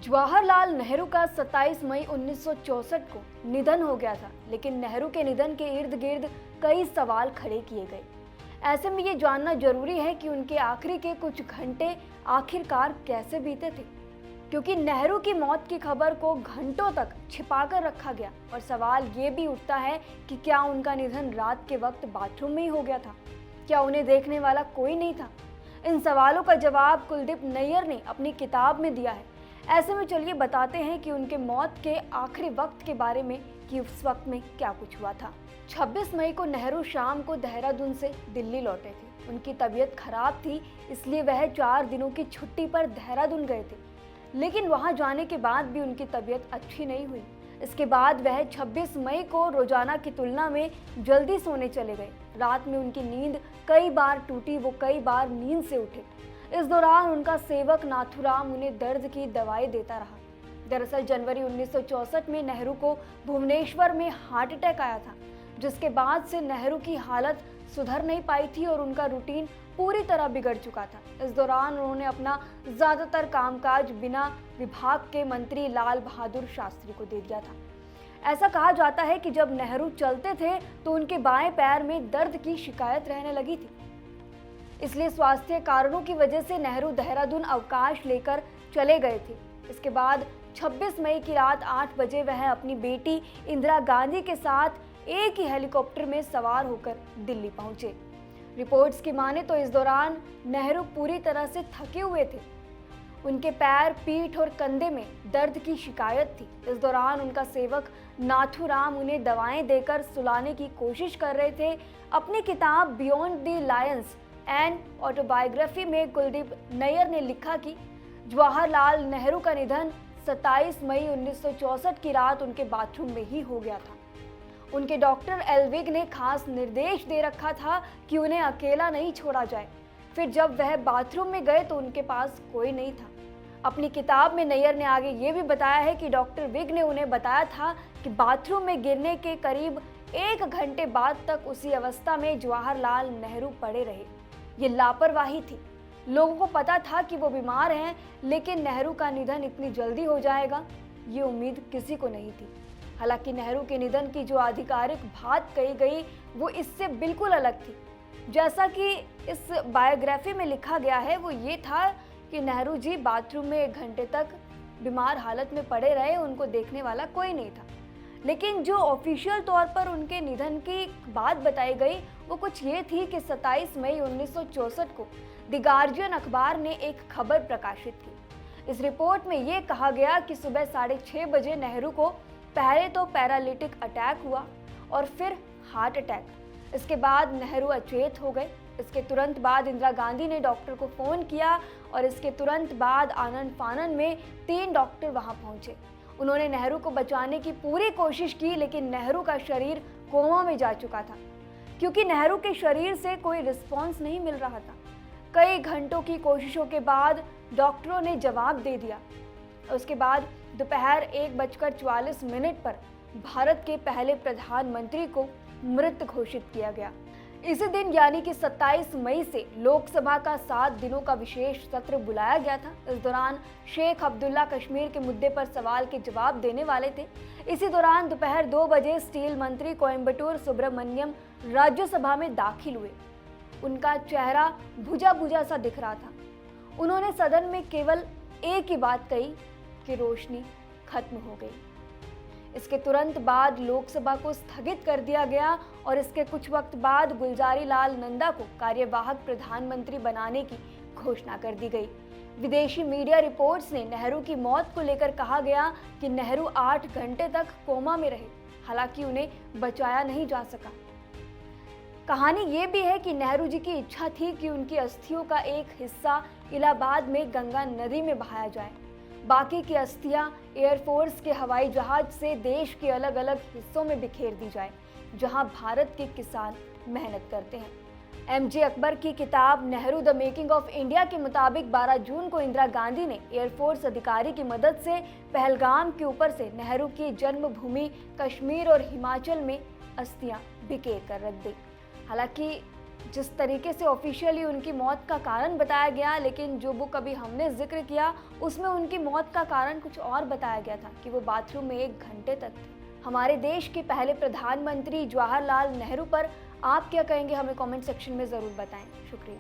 जवाहरलाल नेहरू का 27 मई 1964 को निधन हो गया था, लेकिन नेहरू के निधन के इर्द गिर्द कई सवाल खड़े किए गए। ऐसे में ये जानना जरूरी है कि उनके आखिरी के कुछ घंटे आखिरकार कैसे बीते थे, क्योंकि नेहरू की मौत की खबर को घंटों तक छिपाकर रखा गया और सवाल ये भी उठता है कि क्या उनका निधन रात के वक्त बाथरूम में ही हो गया था? क्या उन्हें देखने वाला कोई नहीं था? इन सवालों का जवाब कुलदीप नैयर ने अपनी किताब में दिया है। ऐसे में चलिए बताते हैं कि उनके मौत के आखिरी वक्त के बारे में कि उस वक्त में क्या कुछ हुआ था। 26 मई को नेहरू शाम को देहरादून से दिल्ली लौटे थे। उनकी तबीयत खराब थी, इसलिए वह 4 दिनों की छुट्टी पर देहरादून गए थे, लेकिन वहां जाने के बाद भी उनकी तबीयत अच्छी नहीं हुई। इसके बाद वह 26 मई को रोजाना की तुलना में जल्दी सोने चले गए। रात में उनकी नींद कई बार टूटी, वो कई बार नींद से उठे। इस दौरान उनका सेवक नाथूराम उन्हें दर्द की दवाई देता रहा। दरअसल जनवरी 1964 में नेहरू को भुवनेश्वर में हार्ट अटैक आया था, जिसके बाद से नेहरू की हालत सुधर नहीं पाई थी और उनका रूटीन पूरी तरह बिगड़ चुका था। इस दौरान उन्होंने अपना ज्यादातर कामकाज बिना विभाग के मंत्री लाल बहादुर शास्त्री को दे दिया था। ऐसा कहा जाता है कि जब नेहरू चलते थे तो उनके बाएं पैर में दर्द की शिकायत रहने लगी थी, इसलिए स्वास्थ्य कारणों की वजह से नेहरू देहरादून अवकाश लेकर चले गए थे। इसके बाद 26 मई की रात 8 बजे वह अपनी बेटी इंदिरा गांधी के साथ एक ही हेलीकॉप्टर में सवार होकर दिल्ली पहुंचे। रिपोर्ट्स की माने तो इस दौरान नेहरू पूरी तरह से थके हुए थे। उनके पैर, पीठ और कंधे में दर्द की शिकायत थी। इस दौरान उनका सेवक नाथूराम उन्हें दवाएं देकर सुलाने की कोशिश कर रहे थे। अपनी किताब beyond the Lions and autobiography में कुलदीप नैयर ने लिखा कि जवाहरलाल नेहरू का निधन 27 मई 1964 की रात उनके बाथरूम में ही हो गया था। उनके डॉक्टर एल्विग ने खास निर्देश दे रखा था कि उन्हें अकेला नहीं छोड़ा जाए। फिर जब वह बाथरूम में गए तो उनके पास कोई नहीं था। अपनी किताब में नैयर ने आगे ये भी बताया है कि डॉक्टर विग ने उन्हें बताया था कि बाथरूम में गिरने के करीब 1 घंटे बाद तक उसी अवस्था में जवाहरलाल नेहरू पड़े रहे। ये लापरवाही थी। लोगों को पता था कि वो बीमार हैं, लेकिन नेहरू का निधन इतनी जल्दी हो जाएगा, ये उम्मीद किसी को नहीं थी। हालांकि नेहरू के निधन की जो आधिकारिक बात कही गई वो इससे बिल्कुल अलग थी। जैसा कि इस बायोग्राफी में लिखा गया है, वो ये था कि नेहरू जी बाथरूम में 1 घंटे तक बीमार हालत में पड़े रहे, उनको देखने वाला कोई नहीं था। लेकिन जो ऑफिशियल तौर पर उनके निधन की बात बताई गई वो कुछ ये थी कि 27 मई 1964 को द गार्जियन अखबार ने एक खबर प्रकाशित की। इस रिपोर्ट में ये कहा गया कि सुबह 6:30 बजे नेहरू को पहले तो पैरालिटिक अटैक हुआ और फिर हार्ट अटैक। इसके बाद नेहरू अचेत हो गए। इसके तुरंत बाद इंदिरा गांधी ने डॉक्टर को फ़ोन किया और इसके तुरंत बाद आनन फानन में 3 डॉक्टर वहां पहुंचे। उन्होंने नेहरू को बचाने की पूरी कोशिश की, लेकिन नेहरू का शरीर कोमा में जा चुका था, क्योंकि नेहरू के शरीर से कोई रिस्पॉन्स नहीं मिल रहा था। कई घंटों की कोशिशों के बाद डॉक्टरों ने जवाब दे दिया। उसके बाद दोपहर 1:44 पर भारत के पहले प्रधानमंत्री को मृत घोषित किया गया। इसी दिन यानी कि 27 मई से लोकसभा का 7 दिनों का विशेष सत्र बुलाया गया था। इस दौरान शेख अब्दुल्ला कश्मीर के मुद्दे पर सवाल के जवाब देने वाले थे। इसी दौरान दोपहर 2 बजे स्टील मंत्री कोयम्बटूर सुब्रमण्यम राज्यसभा में दाखिल हुए। उनका चेहरा भुजा भुजा सा दिख रहा था। उन्होंने सदन में केवल एक ही बात कही कि रोशनी खत्म हो गई। इसके तुरंत बाद लोकसभा को स्थगित कर दिया गया और इसके कुछ वक्त बाद गुलजारी लाल नंदा को कार्यवाहक प्रधानमंत्री बनाने की घोषणा कर दी गई। विदेशी मीडिया रिपोर्ट्स ने नेहरू की मौत को लेकर कहा गया कि नेहरू 8 घंटे तक कोमा में रहे, हालांकि उन्हें बचाया नहीं जा सका। कहानी ये भी है कि नेहरू जी की इच्छा थी कि उनकी अस्थियों का एक हिस्सा इलाहाबाद में गंगा नदी में बहाया जाए। बाकी की अस्थियां एयरफोर्स के हवाई जहाज से देश के अलग अलग हिस्सों में बिखेर दी जाए, जहां भारत के किसान मेहनत करते हैं। एमजे अकबर की किताब Nehru the making of India के मुताबिक 12 जून को इंदिरा गांधी ने एयरफोर्स अधिकारी की मदद से पहलगाम के ऊपर से नेहरू की जन्मभूमि कश्मीर और हिमाचल में अस्थियां बिखेर कर रख दी। हालांकि जिस तरीके से ऑफिशियली उनकी मौत का कारण बताया गया, लेकिन जो बुक अभी हमने जिक्र किया उसमें उनकी मौत का कारण कुछ और बताया गया था कि वो बाथरूम में 1 घंटे तक थे। हमारे देश के पहले प्रधानमंत्री जवाहरलाल नेहरू पर आप क्या कहेंगे, हमें कमेंट सेक्शन में ज़रूर बताएं। शुक्रिया।